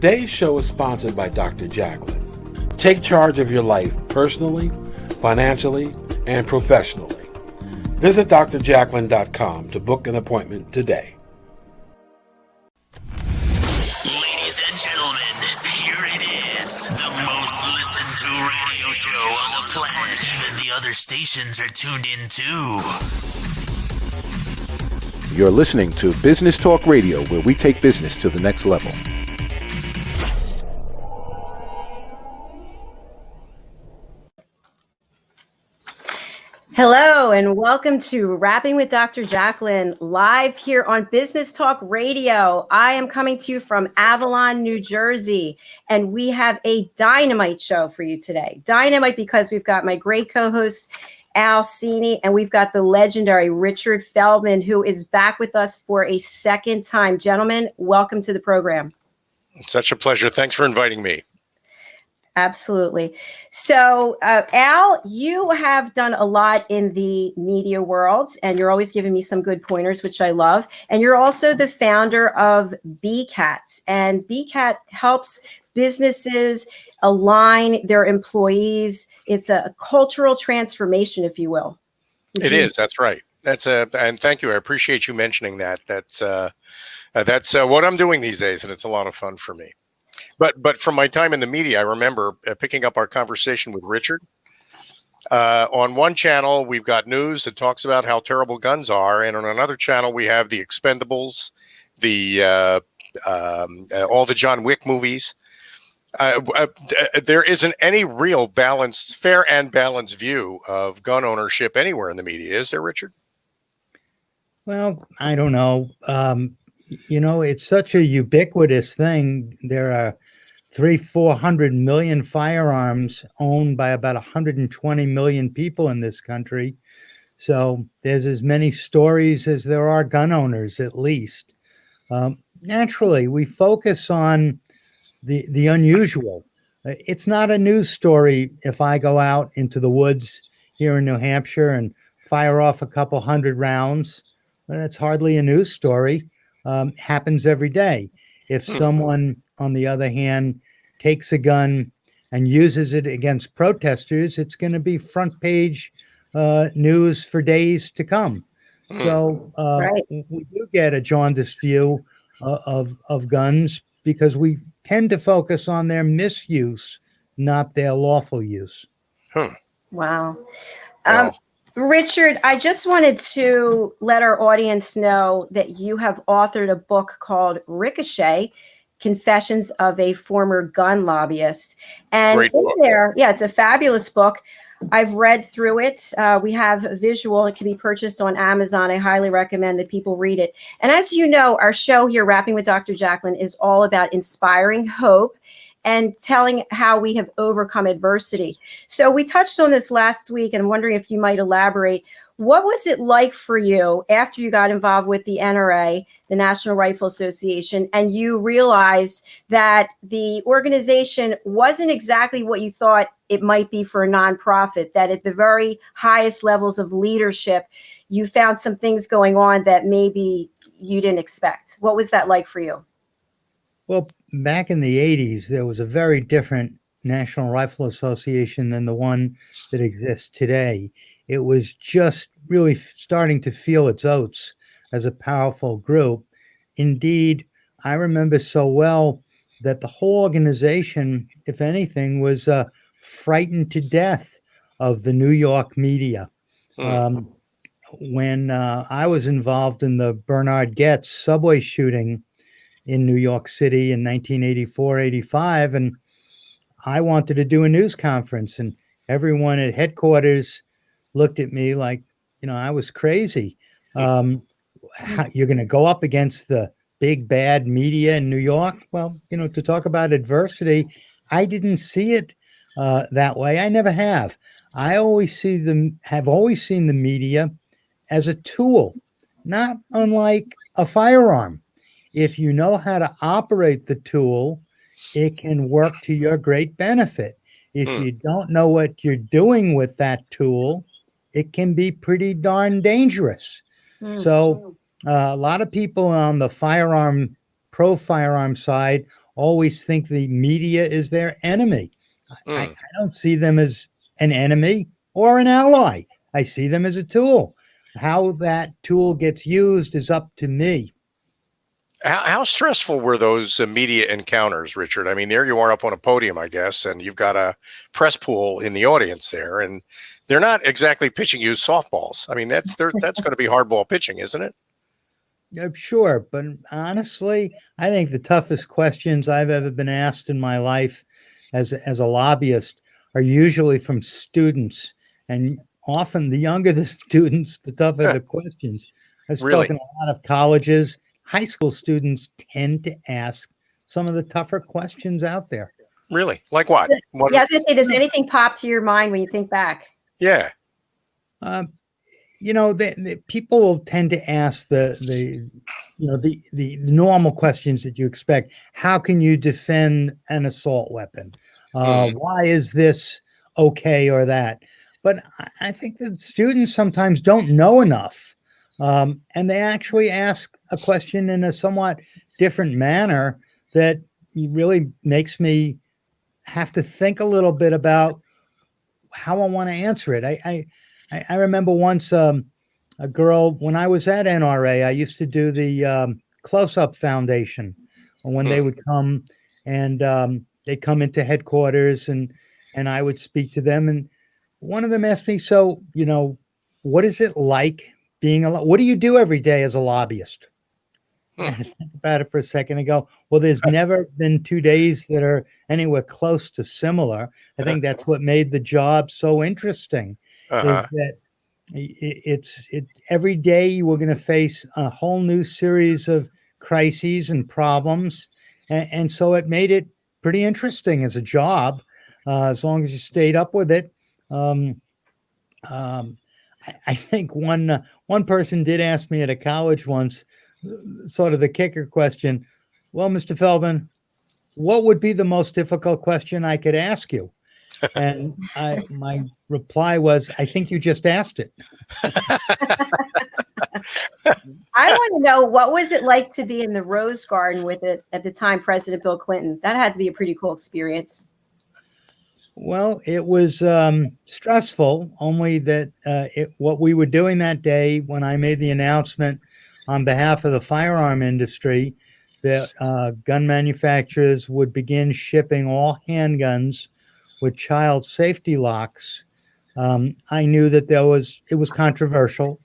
Today's show is sponsored by Dr. Jacalyn. Take charge of your life personally, financially, and professionally. Visit drjacalyn.com to book an appointment today. Ladies and gentlemen, here it is. The most listened to radio show on the planet. Even the other stations are tuned in too. You're listening to Business Talk Radio, where we take business to the next level. Hello and welcome to Rapping with Dr. Jacalyn, live here on Business Talk Radio. I am coming to you from Avalon, New Jersey, and we have a dynamite show for you today. Dynamite because we've got my great co-host, Al Cini, and we've got the legendary Richard Feldman, who is back with us for a second time. Gentlemen, welcome to the program. It's such a pleasure. Thanks for inviting me. Absolutely. So, Al, you have done a lot in the media world, and you're always giving me some good pointers, which I love. And you're also the founder of BCAT, and BCAT helps businesses align their employees. It's a cultural transformation, if you will. It is. That's right. And thank you. I appreciate you mentioning that. That's what I'm doing these days, and it's a lot of fun for me. But from my time in the media, I remember picking up our conversation with Richard. On one channel, we've got news that talks about how terrible guns are, and on another channel, we have the Expendables, all the John Wick movies. There isn't any real balanced, fair and balanced view of gun ownership anywhere in the media, is there, Richard? Well, I don't know. It's such a ubiquitous thing. There are 400 million firearms owned by about 120 million people in this country. So there's as many stories as there are gun owners, at least. Naturally, we focus on the unusual. It's not a news story if I go out into the woods here in New Hampshire and fire off a couple hundred rounds. That's hardly a news story. Happens every day. If someone, on the other hand, takes a gun and uses it against protesters, it's going to be front page news for days to come. So Right. we do get a jaundiced view of guns because we tend to focus on their misuse, not their lawful use. Wow. Richard, I just wanted to let our audience know that you have authored a book called Ricochet, Confessions of a Former Gun Lobbyist. And in there, it's a fabulous book. I've read through it. We have a visual. It can be purchased on Amazon. I highly recommend that people read it. And as you know, our show here, Rapping with Dr. Jacalyn, is all about inspiring hope and telling how we have overcome adversity. So we touched on this last week, and I'm wondering if you might elaborate. What was it like for you after you got involved with the NRA, the National Rifle Association, and you realized that the organization wasn't exactly what you thought it might be for a nonprofit, that at the very highest levels of leadership, you found some things going on that maybe you didn't expect? What was that like for you? Well, back in the 80s, there was a very different National Rifle Association than the one that exists today. It was just really starting to feel its oats as a powerful group. Indeed, I remember so well that the whole organization, if anything, was frightened to death of the New York media. When I was involved in the Bernard Goetz subway shooting in New York City in 1984-85, and I wanted to do a news conference, and everyone at headquarters looked at me like, I was crazy. You're going to go up against the big bad media in New York? Well, to talk about adversity, I didn't see it that way. I never have. I always have always seen the media as a tool, not unlike a firearm. If you know how to operate the tool, it can work to your great benefit. If you don't know what you're doing with that tool, it can be pretty darn dangerous. So a lot of people on the pro firearm side always think the media is their enemy. I don't see them as an enemy or an ally. I see them as a tool. How that tool gets used is up to me. How stressful were those media encounters, Richard? I mean, there you are up on a podium, I guess, and you've got a press pool in the audience there, and they're not exactly pitching you softballs. I mean, that's going to be hardball pitching, isn't it? Sure, but honestly, I think the toughest questions I've ever been asked in my life as a lobbyist are usually from students, and often the younger the students, the tougher the questions. I've spoken to a lot of colleges. High school students tend to ask some of the tougher questions out there. Really? Like what? Yeah, I was going to say, does anything pop to your mind when you think back? Yeah. The people will tend to ask the normal questions that you expect. How can you defend an assault weapon? Why is this okay or that? But I think that students sometimes don't know enough. And they actually ask a question in a somewhat different manner that really makes me have to think a little bit about how I want to answer it. I remember once a girl, when I was at NRA, I used to do the Close-Up Foundation when they would come and they come into headquarters and I would speak to them. And one of them asked me, so, what is it like being what do you do every day as a lobbyist? And I think about it for a second and go, well, there's never been 2 days that are anywhere close to similar. I think that's what made the job so interesting, is that it's every day you were going to face a whole new series of crises and problems. And so it made it pretty interesting as a job, as long as you stayed up with it. I think one person did ask me at a college once, sort of the kicker question, well, Mr. Feldman, what would be the most difficult question I could ask you? And my reply was, I think you just asked it. I want to know, what was it like to be in the Rose Garden with it at the time, President Bill Clinton? That had to be a pretty cool experience. Well, it was stressful, only that what we were doing that day when I made the announcement on behalf of the firearm industry that gun manufacturers would begin shipping all handguns with child safety locks. I knew that it was controversial.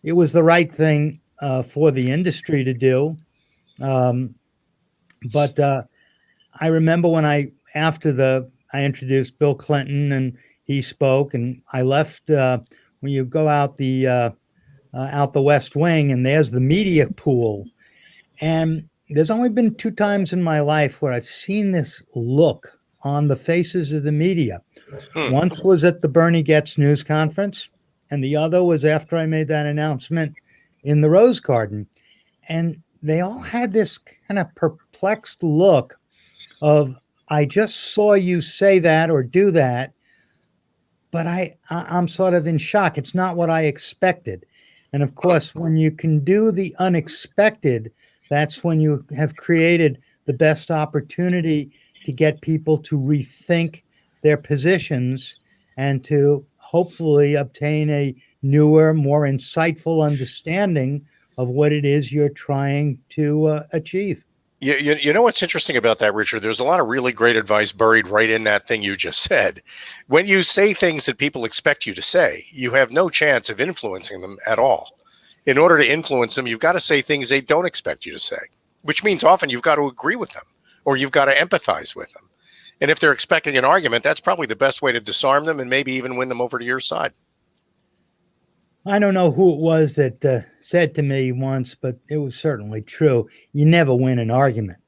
It was the right thing for the industry to do. But I remember when I introduced Bill Clinton and he spoke, and I left when you go out the West Wing, and there's the media pool. And there's only been 2 times in my life where I've seen this look on the faces of the media. Once was at the Bernie Getz news conference, and the other was after I made that announcement in the Rose Garden. And they all had this kind of perplexed look of, I just saw you say that or do that, but I'm sort of in shock. It's not what I expected. And of course, when you can do the unexpected, that's when you have created the best opportunity to get people to rethink their positions and to hopefully obtain a newer, more insightful understanding of what it is you're trying to achieve. You know what's interesting about that, Richard? There's a lot of really great advice buried right in that thing you just said. When you say things that people expect you to say, you have no chance of influencing them at all. In order to influence them, you've got to say things they don't expect you to say, which means often you've got to agree with them or you've got to empathize with them. And if they're expecting an argument, that's probably the best way to disarm them and maybe even win them over to your side. I don't know who it was that said to me once, but it was certainly true. You never win an argument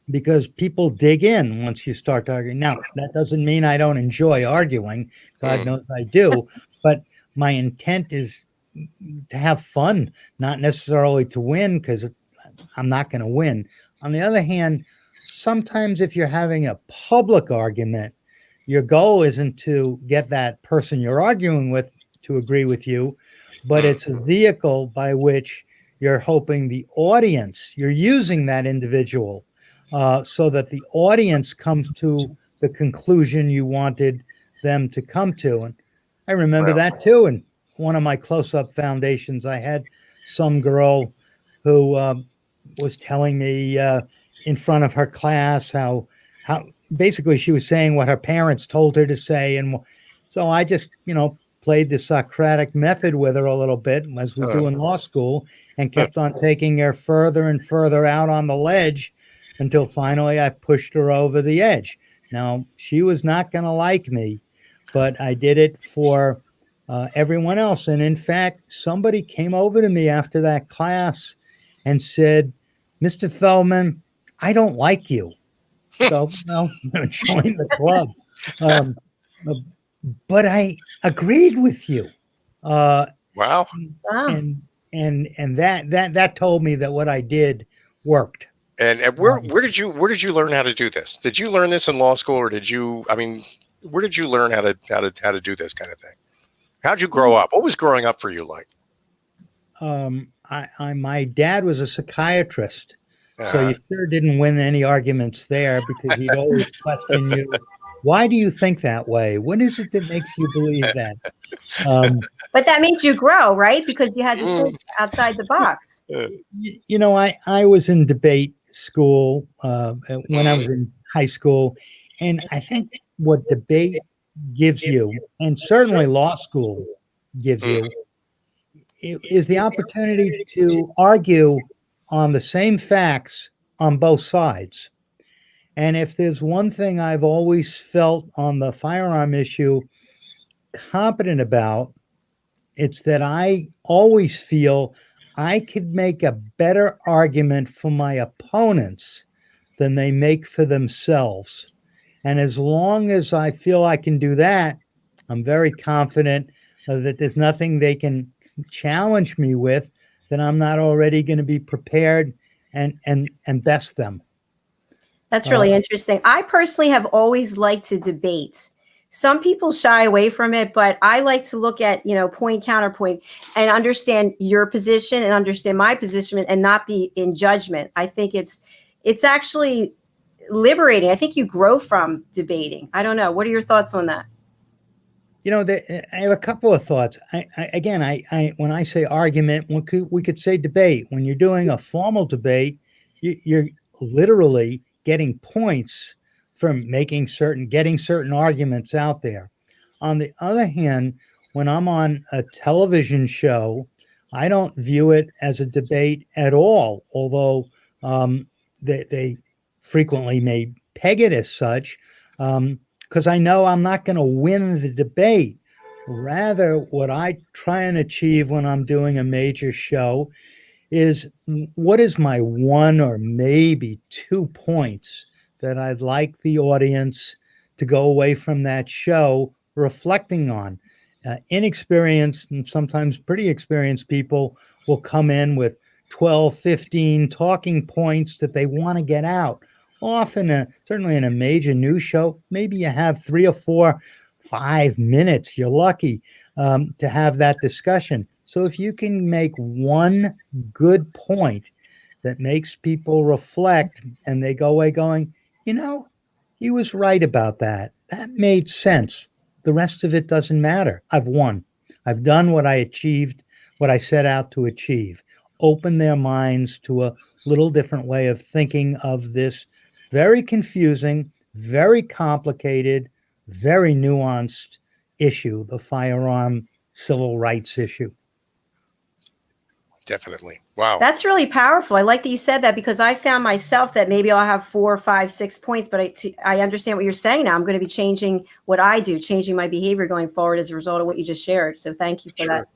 because people dig in once you start arguing. Now, that doesn't mean I don't enjoy arguing. God knows I do. But my intent is to have fun, not necessarily to win, because I'm not going to win. On the other hand, sometimes if you're having a public argument, your goal isn't to get that person you're arguing with to agree with you, but it's a vehicle by which you're hoping the audience, you're using that individual so that the audience comes to the conclusion you wanted them to come to. And I remember that too. In one of my close-up foundations, I had some girl who was telling me in front of her class how basically she was saying what her parents told her to say. And so I just, played the Socratic method with her a little bit, as we do in law school, and kept on taking her further and further out on the ledge until finally I pushed her over the edge. Now, she was not going to like me, but I did it for everyone else. And in fact, somebody came over to me after that class and said, "Mr. Feldman, I don't like you." So, I'm going to join the club. But I agreed with you. Wow. And that told me that what I did worked. And where did you learn how to do this? Did you learn this in law school, or where did you learn how to do this kind of thing? How'd you grow up? What was growing up for you like? My dad was a psychiatrist, so you sure didn't win any arguments there, because he'd always question you. Why do you think that way? What is it that makes you believe that? But that means you grow, right? Because you had to think outside the box. I was in debate school when I was in high school. And I think what debate gives you, and certainly law school gives you, is the opportunity to argue on the same facts on both sides. And if there's one thing I've always felt on the firearm issue competent about, it's that I always feel I could make a better argument for my opponents than they make for themselves. And as long as I feel I can do that, I'm very confident that there's nothing they can challenge me with that I'm not already going to be prepared and best them. That's really interesting. I personally have always liked to debate. Some people shy away from it, but I like to look at, point, counterpoint, and understand your position and understand my position and not be in judgment. I think it's actually liberating. I think you grow from debating. I don't know. What are your thoughts on that? I have a couple of thoughts. When I say argument, we could say debate. When you're doing a formal debate, you're literally getting points from getting certain arguments out there. On the other hand, when I'm on a television show, I don't view it as a debate at all, although they frequently may peg it as such, because I know I'm not going to win the debate. Rather, what I try and achieve when I'm doing a major show is, what is my one or maybe 2 points that I'd like the audience to go away from that show reflecting on? Inexperienced and sometimes pretty experienced people will come in with 12, 15 talking points that they want to get out. Often, certainly in a major news show, maybe you have 3 or 4, 5 minutes. You're lucky to have that discussion. So if you can make one good point that makes people reflect and they go away going, he was right about that. That made sense. The rest of it doesn't matter. I've won. I've done what I achieved, what I set out to achieve. Open their minds to a little different way of thinking of this very confusing, very complicated, very nuanced issue, the firearm civil rights issue. Definitely. Wow. That's really powerful. I like that you said that, because I found myself that maybe I'll have 4, 5, 6 points, but I understand what you're saying now. I'm going to be changing what I do, changing my behavior going forward as a result of what you just shared. So thank you for that.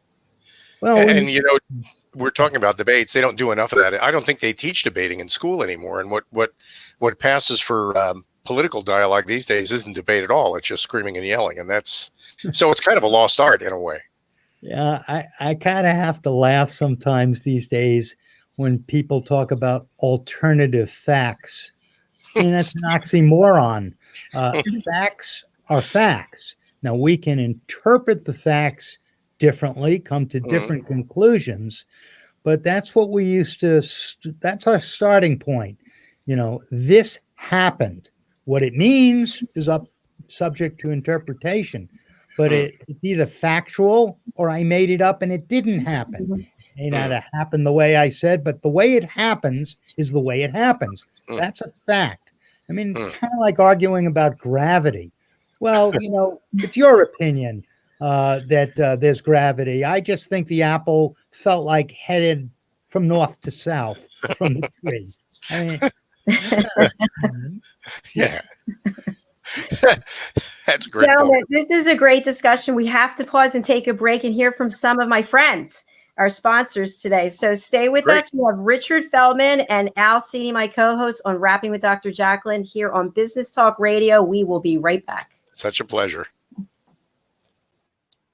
Well, and we're talking about debates. They don't do enough of that. I don't think they teach debating in school anymore. And what passes for political dialogue these days isn't debate at all. It's just screaming and yelling. And so it's kind of a lost art in a way. Yeah, I kind of have to laugh sometimes these days when people talk about alternative facts. And that's an oxymoron. Facts are facts. Now, we can interpret the facts differently, come to different conclusions, but that's what we used to, that's our starting point. This happened. What it means is subject to interpretation, but it's either factual or I made it up and it didn't happen. It may not have happened the way I said, but the way it happens is the way it happens. That's a fact. I mean, kind of like arguing about gravity. Well, it's your opinion that there's gravity. I just think the apple felt like headed from north to south from the tree. I mean, yeah. That's a great. This is a great discussion. We have to pause and take a break and hear from some of my friends, our sponsors today. So stay with us. We have Richard Feldman and Al Cini, my co-host on Rapping with Dr. Jacalyn here on Business Talk Radio. We will be right back. Such a pleasure.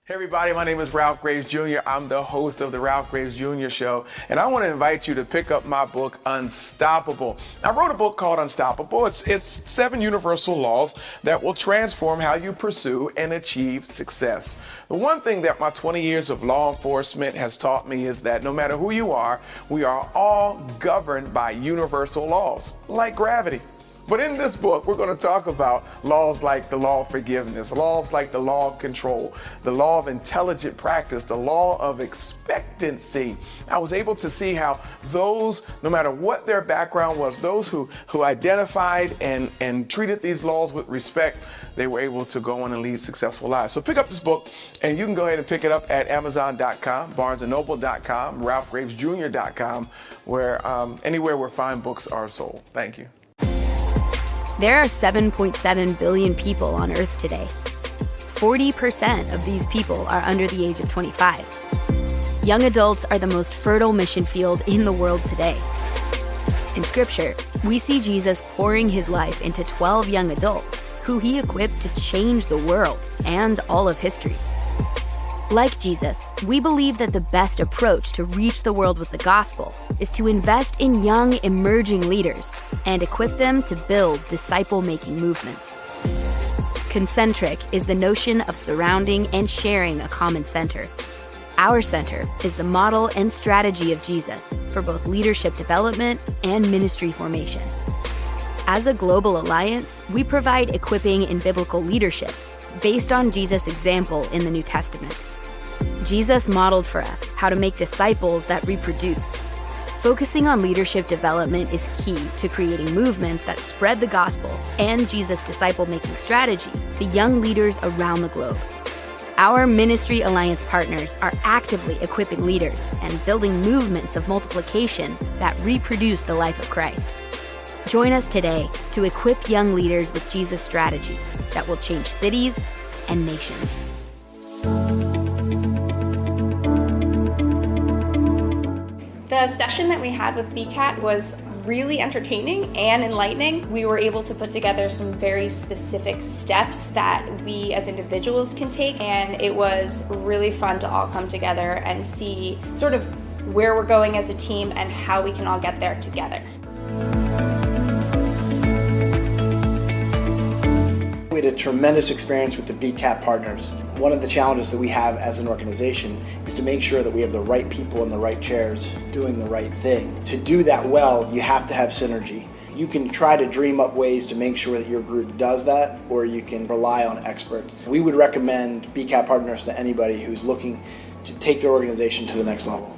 Hey everybody, my name is Ralph Graves Jr. I'm the host of the Ralph Graves Jr. Show, and I want to invite you to pick up my book, Unstoppable. I wrote a book called Unstoppable. It's 7 universal laws that will transform how you pursue and achieve success. The one thing that my 20 years of law enforcement has taught me is that no matter who you are, we are all governed by universal laws, like gravity. But in this book, we're going to talk about laws like the law of forgiveness, laws like the law of control, the law of intelligent practice, the law of expectancy. I was able to see how those, no matter what their background was, those who identified and treated these laws with respect, they were able to go on and lead successful lives. So pick up this book, and you can go ahead and pick it up at Amazon.com, BarnesandNoble.com, RalphGravesJr.com, where anywhere where fine books are sold. Thank you. There are 7.7 billion people on Earth today. 40% of these people are under the age of 25. Young adults are the most fertile mission field in the world today. In Scripture, we see Jesus pouring his life into 12 young adults who he equipped to change the world and all of history. Like Jesus, we believe that the best approach to reach the world with the gospel is to invest in young, emerging leaders and equip them to build disciple-making movements. Concentric is the notion of surrounding and sharing a common center. Our center is the model and strategy of Jesus for both leadership development and ministry formation. As a global alliance, we provide equipping in biblical leadership based on Jesus' example in the New Testament. Jesus modeled for us how to make disciples that reproduce. Focusing on leadership development is key to creating movements that spread the gospel and Jesus' disciple-making strategy to young leaders around the globe. Our Ministry Alliance partners are actively equipping leaders and building movements of multiplication that reproduce the life of Christ. Join us today to equip young leaders with Jesus' strategy that will change cities and nations. The session that we had with BCAT was really entertaining and enlightening. We were able to put together some very specific steps that we as individuals can take, and it was really fun to all come together and see sort of where we're going as a team and how we can all get there together. We had a tremendous experience with the BCAT partners. One of the challenges that we have as an organization is to make sure that we have the right people in the right chairs doing the right thing. To do that well, you have to have synergy. You can try to dream up ways to make sure that your group does that, or you can rely on experts. We would recommend BCAT partners to anybody who's looking to take their organization to the next level.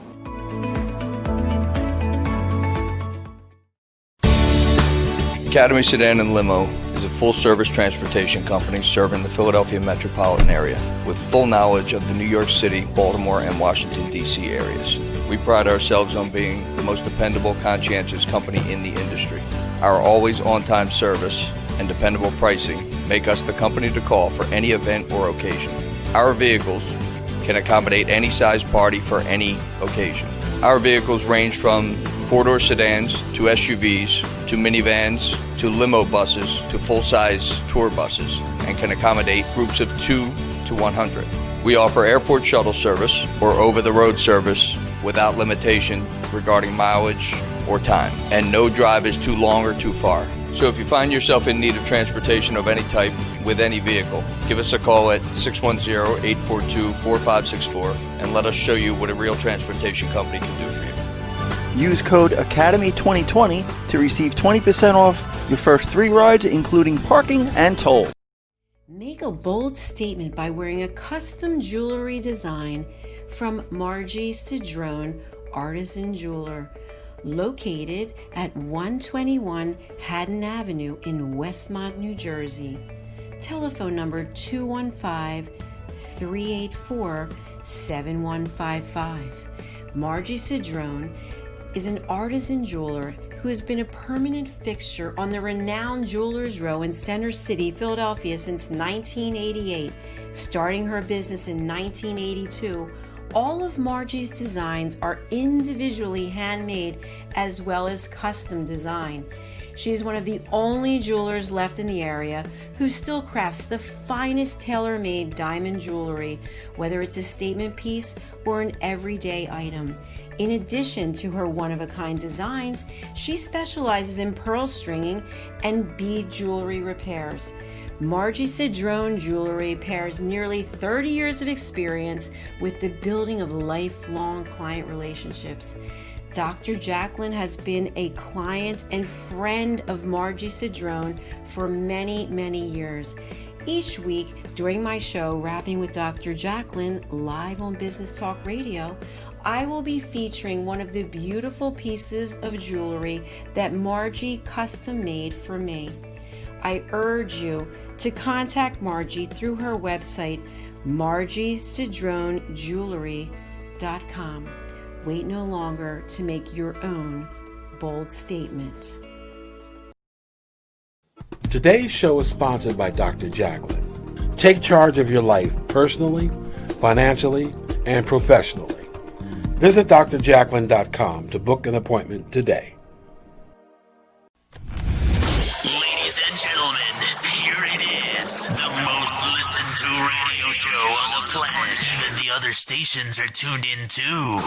Academy Sedan and Limo is a full-service transportation company serving the Philadelphia metropolitan area with full knowledge of the New York City, Baltimore, and Washington, D.C. areas. We pride ourselves on being the most dependable, conscientious company in the industry. Our always on-time service and dependable pricing make us the company to call for any event or occasion. Our vehicles can accommodate any size party for any occasion. Our vehicles range from four-door sedans to SUVs to minivans to limo buses to full-size tour buses and can accommodate groups of 2 to 100. We offer airport shuttle service or over-the-road service without limitation regarding mileage or time, and no drive is too long or too far. So if you find yourself in need of transportation of any type with any vehicle, give us a call at 610-842-4564 and let us show you what a real transportation company can do for you. Use code ACADEMY2020 to receive 20% off your first 3 rides, including parking and toll. Make a bold statement by wearing a custom jewelry design from Margie Cedrone, Artisan Jeweler, located at 121 Haddon Avenue in Westmont, New Jersey. Telephone number 215-384-7155. Margie Cedrone is an artisan jeweler who has been a permanent fixture on the renowned Jewelers Row in Center City, Philadelphia since 1988. Starting her business in 1982, all of Margie's designs are individually handmade as well as custom design. She is one of the only jewelers left in the area who still crafts the finest tailor-made diamond jewelry, whether it's a statement piece or an everyday item. In addition to her one-of-a-kind designs, she specializes in pearl stringing and bead jewelry repairs. Margie Cedrone Jewelry pairs nearly 30 years of experience with the building of lifelong client relationships. Dr. Jacalyn has been a client and friend of Margie Cedrone for many, many years. Each week during my show, Rapping with Dr. Jacalyn, live on Business Talk Radio, I will be featuring one of the beautiful pieces of jewelry that Margie custom made for me. I urge you to contact Margie through her website, margiecedronejewelry.com. Wait no longer to make your own bold statement. Today's show is sponsored by Dr. Jacalyn. Take charge of your life personally, financially, and professionally. Visit drjacalyn.com to book an appointment today. Ladies and gentlemen, here it is, the most listened to radio show on the planet. Even the other stations are tuned in too.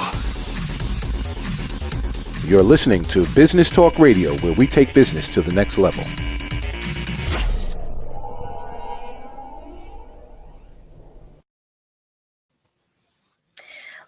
You're listening to Business Talk Radio, where we take business to the next level.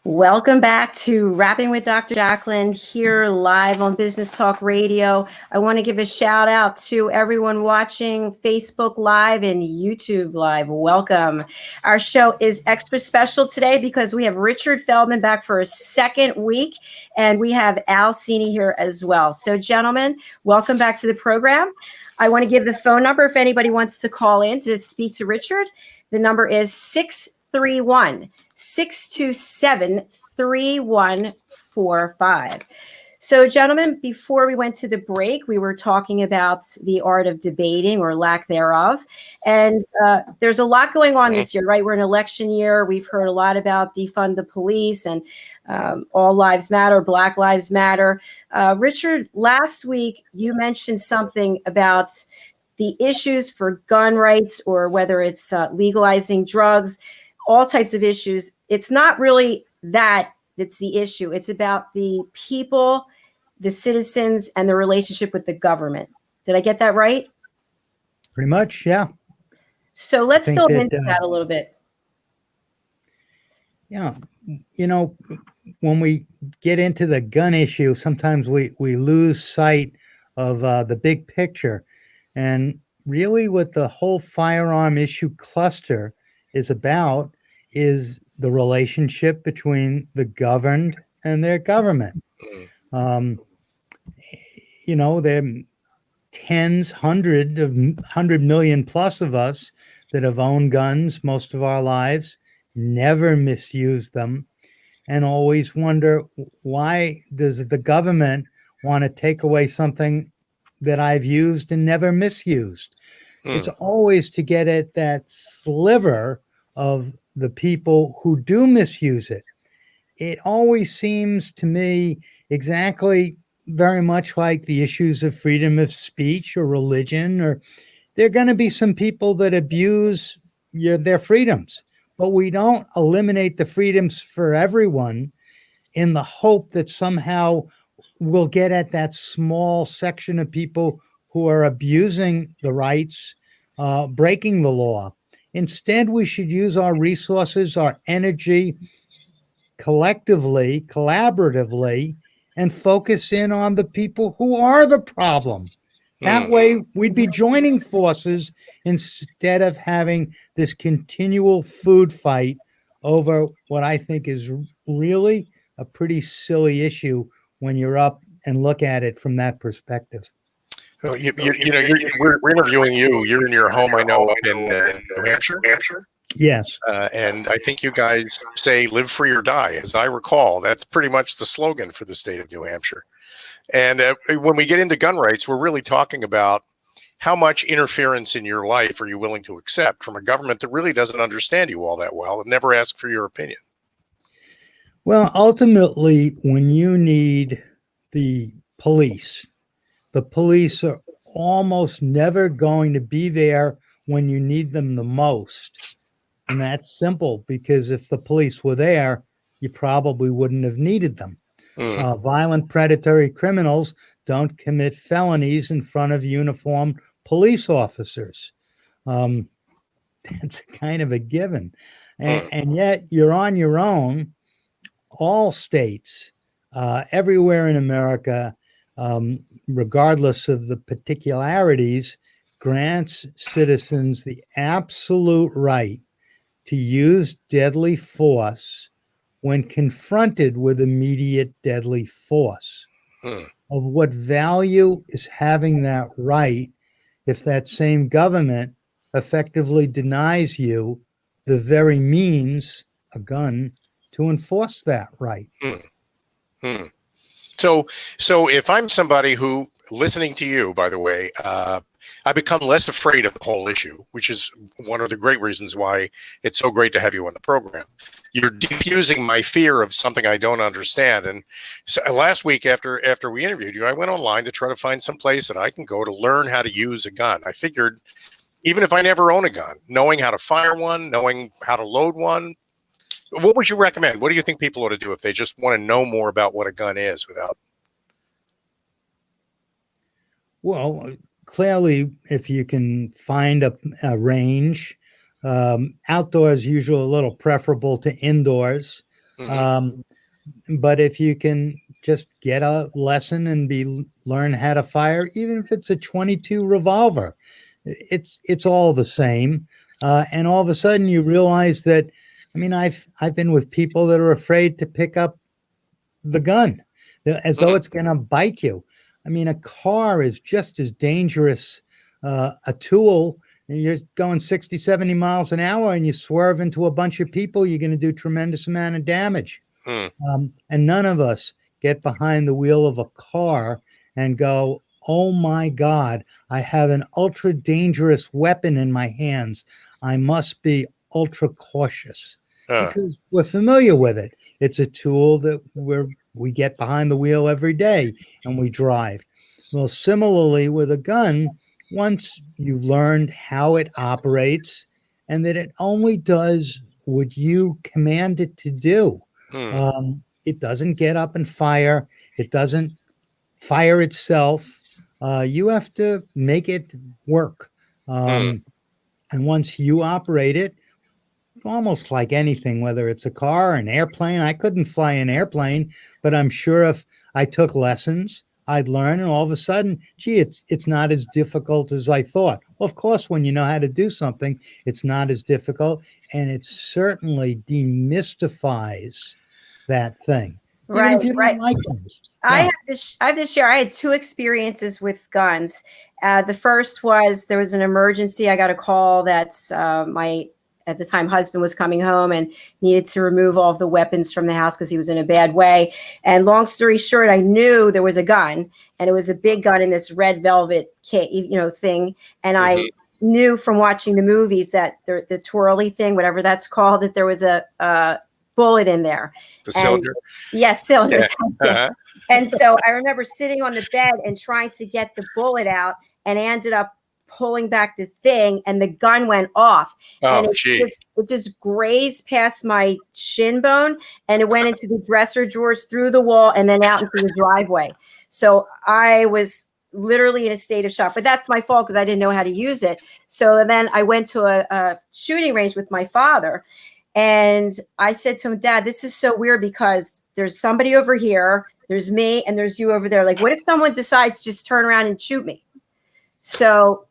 Welcome back to Rapping with Dr. Jacalyn here live on Business Talk Radio. I want to give a shout out to everyone watching Facebook Live and YouTube Live. Welcome. Our show is extra special today because we have Richard Feldman back for a second week, and we have Al Cini here as well. So gentlemen, welcome back to the program. I want to give the phone number if anybody wants to call in to speak to Richard. The number is 631-627-3145. So gentlemen, before we went to the break, we were talking about the art of debating or lack thereof. And there's a lot going on this year, right? We're in election year. We've heard a lot about defund the police and all lives matter, Black Lives Matter. Richard, last week you mentioned something about the issues for gun rights, or whether it's legalizing drugs, all types of issues. It's not really that's the issue. It's about the people, the citizens, and the relationship with the government. Did I get that right? Pretty much, yeah. So let's delve into that a little bit. Yeah. You know, when we get into the gun issue, sometimes we lose sight of the big picture. And really what the whole firearm issue cluster is about is the relationship between the governed and their government. You know, there are tens, 100 million plus of us that have owned guns most of our lives, never misused them, and always wonder, why does the government want to take away something that I've used and never misused? It's always to get at that sliver of the people who do misuse it. It always seems to me exactly very much like the issues of freedom of speech or religion, or there are going to be some people that abuse their freedoms, but we don't eliminate the freedoms for everyone in the hope that somehow we'll get at that small section of people who are abusing the rights, breaking the law. Instead, we should use our resources, our energy, collectively, collaboratively, and focus in on the people who are the problem. That way, we'd be joining forces instead of having this continual food fight over what I think is really a pretty silly issue when you're up and look at it from that perspective. Well, we're interviewing you. You're in your home, I know, up in New Hampshire. Yes. And I think you guys say live free or die. As I recall, that's pretty much the slogan for the state of New Hampshire. And when we get into gun rights, we're really talking about how much interference in your life are you willing to accept from a government that really doesn't understand you all that well and never asks for your opinion. Well, ultimately, when you need the police are almost never going to be there when you need them the most. And that's simple, because if the police were there, you probably wouldn't have needed them. Violent predatory criminals don't commit felonies in front of uniformed police officers. That's kind of a given. And yet you're on your own. All states, everywhere in America, regardless of the particularities, grants citizens the absolute right to use deadly force when confronted with immediate deadly force. Of what value is having that right if that same government effectively denies you the very means, a gun, to enforce that right? So if I'm somebody who, listening to you, by the way, I become less afraid of the whole issue, which is one of the great reasons why it's so great to have you on the program. You're diffusing my fear of something I don't understand. And so last week, after we interviewed you, I went online to try to find some place that I can go to learn how to use a gun. I figured, even if I never own a gun, knowing how to fire one, knowing how to load one, what would you recommend? What do you think people ought to do if they just want to know more about what a gun is without? Well, clearly, if you can find a range, outdoors usually a little preferable to indoors. But if you can just get a lesson and learn how to fire, even if it's a .22 revolver, it's all the same. And all of a sudden you realize that, I mean, I've been with people that are afraid to pick up the gun as though it's going to bite you. I mean, a car is just as dangerous a tool. You're going 60, 70 miles an hour and you swerve into a bunch of people, you're going to do tremendous amount of damage. And none of us get behind the wheel of a car and go, oh my God, I have an ultra dangerous weapon in my hands. I must be ultra cautious. Because we're familiar with it. It's a tool that we get behind the wheel every day and we drive. Well, similarly with a gun, once you've learned how it operates and that it only does what you command it to do, it doesn't get up and fire. It doesn't fire itself. You have to make it work. And once you operate it, almost like anything, whether it's a car, an airplane. I couldn't fly an airplane, but I'm sure if I took lessons, I'd learn, and all of a sudden, gee, it's not as difficult as I thought. Well, of course, when you know how to do something, it's not as difficult, and it certainly demystifies that thing. Right, Even if you don't like things. I have to share. I had two experiences with guns. The first was there was an emergency. I got a call that my at the time husband was coming home and needed to remove all of the weapons from the house because he was in a bad way. And long story short, I knew there was a gun, and it was a big gun in this red velvet thing. And I knew from watching the movies that the twirly thing, whatever that's called, that there was a bullet in there. The cylinder? Yes, cylinder. Yeah. And so I remember sitting on the bed and trying to get the bullet out, and I ended up pulling back the thing, and the gun went off. And it just grazed past my shin bone, and it went into the dresser drawers, through the wall, and then out into the driveway. So I was literally in a state of shock, but that's my fault because I didn't know how to use it. So then I went to a shooting range with my father, and I said to him, Dad, this is so weird because there's somebody over here, there's me, and there's you over there. Like, what if someone decides to just turn around and shoot me? So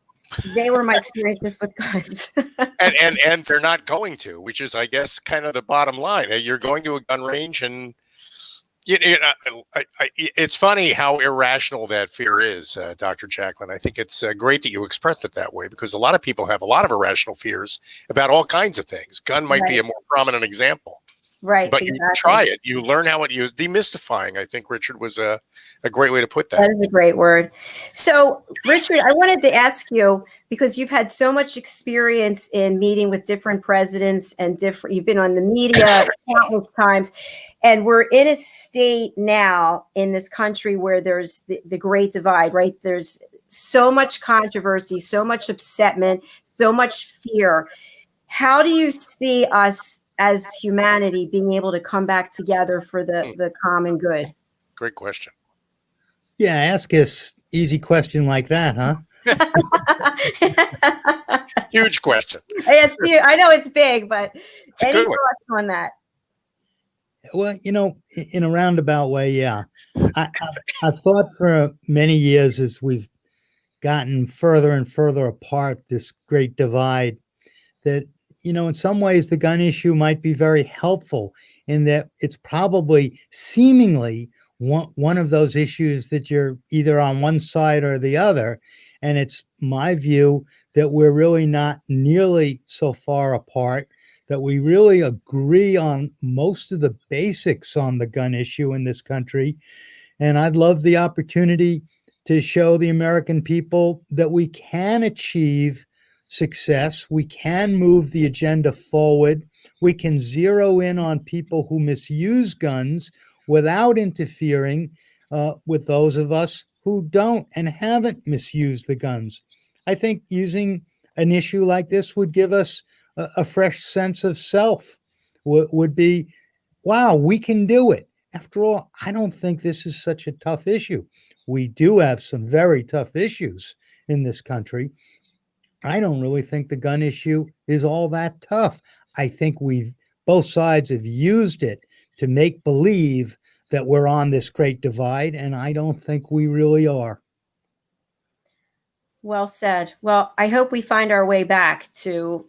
they were my experiences with guns. and they're not going to, which is, I guess, kind of the bottom line. You're going to a gun range, and it's funny how irrational that fear is, Dr. Jacalyn. I think it's great that you expressed it that way, because a lot of people have a lot of irrational fears about all kinds of things. Gun might be a more prominent example. Right. But you try it. You learn how it used. Demystifying, I think, Richard, was a great way to put that. That is a great word. So, Richard, I wanted to ask you, because you've had so much experience in meeting with different presidents and you've been on the media countless times, and we're in a state now in this country where there's the great divide, right? There's so much controversy, so much upsetment, so much fear. How do you see us as humanity being able to come back together for the common good? Great question. Yeah, ask us easy question like that, huh? Huge question. I know it's big, but it's any thoughts on that? Well, in a roundabout way, yeah. I've thought for many years, as we've gotten further and further apart, this great divide, that in some ways, the gun issue might be very helpful in that it's probably seemingly one of those issues that you're either on one side or the other. And it's my view that we're really not nearly so far apart, that we really agree on most of the basics on the gun issue in this country. And I'd love the opportunity to show the American people that we can achieve success. We can move the agenda forward. We can zero in on people who misuse guns without interfering with those of us who don't and haven't misused the guns. I think using an issue like this would give us a fresh sense of self, would be, wow, we can do it. After all, I don't think this is such a tough issue. We do have some very tough issues in this country. I don't really think the gun issue is all that tough. I think both sides have used it to make believe that we're on this great divide, and I don't think we really are. Well said. Well, I hope we find our way back to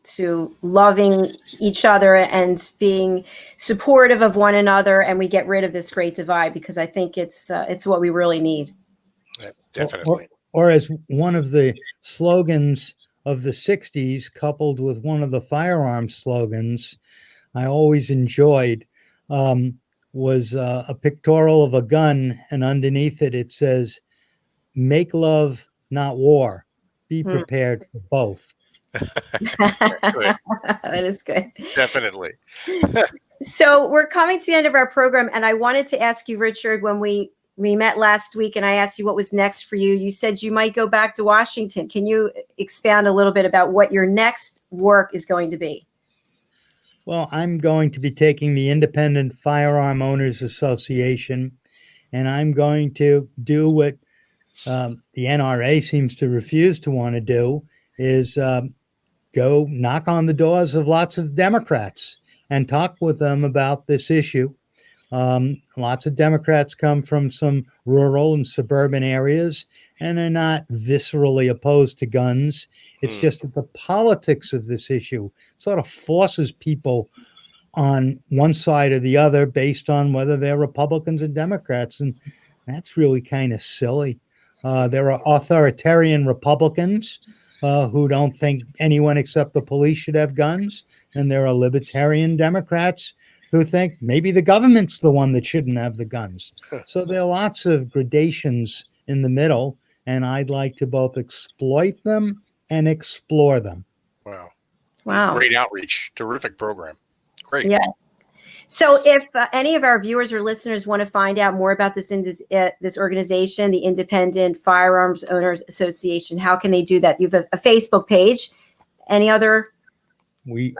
loving each other and being supportive of one another, and we get rid of this great divide, because I think it's what we really need. Yeah, definitely. Or as one of the slogans of the 60s, coupled with one of the firearms slogans I always enjoyed, was a pictorial of a gun, and underneath it says, "Make love, not war. Be prepared for both." That is good. Definitely. So we're coming to the end of our program, and I wanted to ask you, Richard, when we met last week and I asked you what was next for you, you said you might go back to Washington. Can you expound a little bit about what your next work is going to be? Well, I'm going to be taking the Independent Firearm Owners Association, and I'm going to do what the NRA seems to refuse to want to do, is go knock on the doors of lots of Democrats and talk with them about this issue. Lots of Democrats come from some rural and suburban areas, and they're not viscerally opposed to guns. It's just that the politics of this issue sort of forces people on one side or the other based on whether they're Republicans or Democrats. And that's really kind of silly. There are authoritarian Republicans who don't think anyone except the police should have guns. And there are libertarian Democrats who think maybe the government's the one that shouldn't have the guns. So there are lots of gradations in the middle, and I'd like to both exploit them and explore them. Wow. Great outreach. Terrific program. Great. Yeah. So if any of our viewers or listeners want to find out more about this organization, the Independent Firearms Owners Association, how can they do that? You have a Facebook page. Any other? We're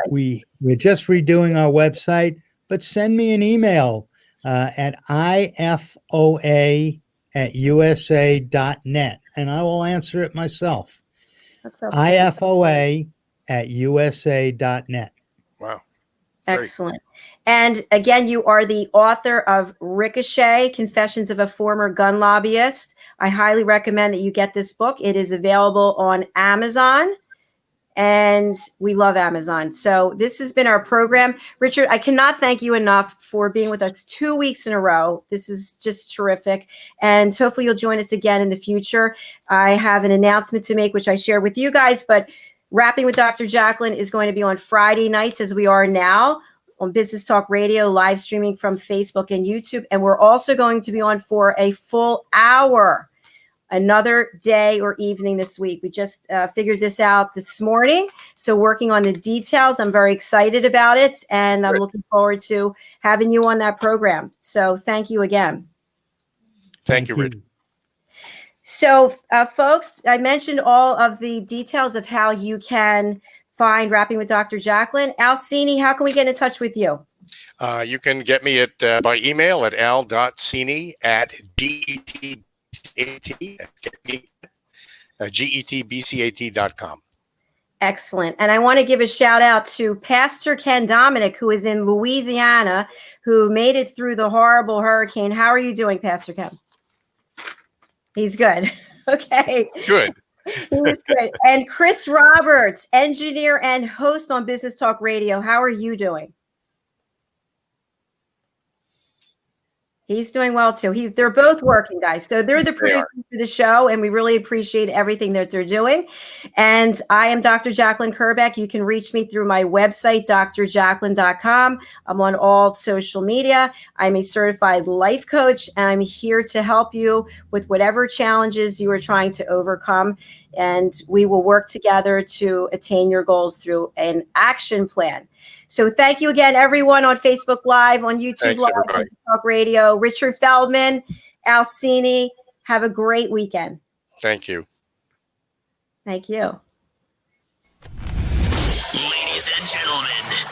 just redoing our website, but send me an email at ifoa@usa.net, and I will answer it myself. ifoa@usa.net. Wow. Excellent. And again, you are the author of Ricochet, Confessions of a Former Gun Lobbyist. I highly recommend that you get this book. It is available on Amazon, and we love Amazon. So this has been our program. Richard, I cannot thank you enough for being with us 2 weeks in a row. This is just terrific. And hopefully you'll join us again in the future. I have an announcement to make, which I shared with you guys, but Rapping with Dr. Jacalyn is going to be on Friday nights, as we are now, on Business Talk Radio, live streaming from Facebook and YouTube. And we're also going to be on for a full hour, another day or evening this week. We just figured this out this morning. So working on the details. I'm very excited about it. And I'm looking forward to having you on that program. So thank you again. Thank you, Rich. So, folks, I mentioned all of the details of how you can find Rapping with Dr. Jacalyn. Al Cini, how can we get in touch with you? You can get me at by email at getbcat.com. Excellent. And I want to give a shout out to Pastor Ken Dominic, who is in Louisiana, who made it through the horrible hurricane. How are you doing, Pastor Ken? He's good. Okay. Good. He's good. And Chris Roberts, engineer and host on Business Talk Radio. How are you doing? He's doing well too. They're both working, guys. So they're the producers for the show, and we really appreciate everything that they're doing. And I am Dr. Jacalyn Kerbeck. You can reach me through my website, drjacalyn.com. I'm on all social media. I'm a certified life coach, and I'm here to help you with whatever challenges you are trying to overcome. And we will work together to attain your goals through an action plan. So thank you again, everyone on Facebook Live, on YouTube Live, Business Talk Radio, Richard Feldman, Al Cini. Have a great weekend. Thank you. Thank you. Ladies and gentlemen,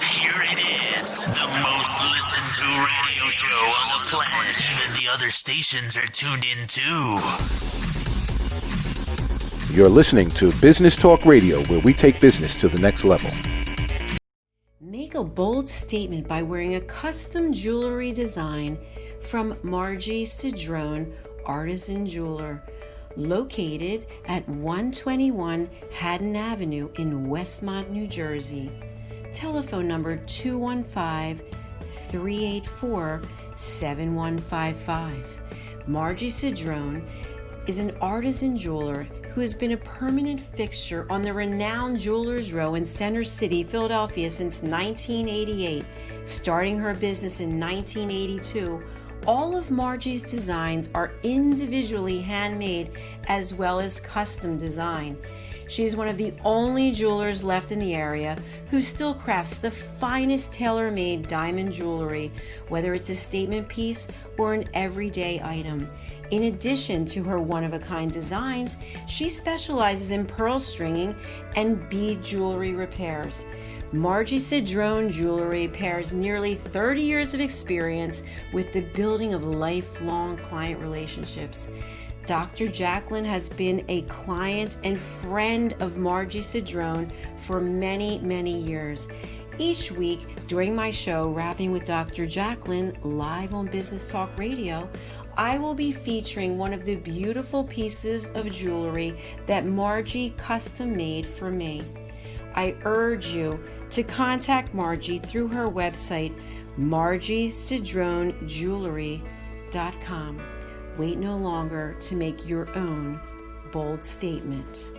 here it is, the most listened to radio show on the planet. Even the other stations are tuned in too. You're listening to Business Talk Radio, where we take business to the next level. Make a bold statement by wearing a custom jewelry design from Margie Cedrone, Artisan Jeweler, located at 121 Haddon Avenue in Westmont, New Jersey. Telephone number 215-384-7155. Margie Cedrone is an artisan jeweler who has been a permanent fixture on the renowned Jewelers Row in Center City, Philadelphia since 1988. Starting her business in 1982, all of Margie's designs are individually handmade as well as custom design. She is one of the only jewelers left in the area who still crafts the finest tailor-made diamond jewelry, whether it's a statement piece or an everyday item. In addition to her one-of-a-kind designs, she specializes in pearl stringing and bead jewelry repairs. Margie Cedrone Jewelry pairs nearly 30 years of experience with the building of lifelong client relationships. Dr. Jacalyn has been a client and friend of Margie Cedrone for many, many years. Each week during my show, Rapping with Dr. Jacalyn, live on Business Talk Radio, I will be featuring one of the beautiful pieces of jewelry that Margie custom made for me. I urge you to contact Margie through her website, margiecedronejewelry.com. Wait no longer to make your own bold statement.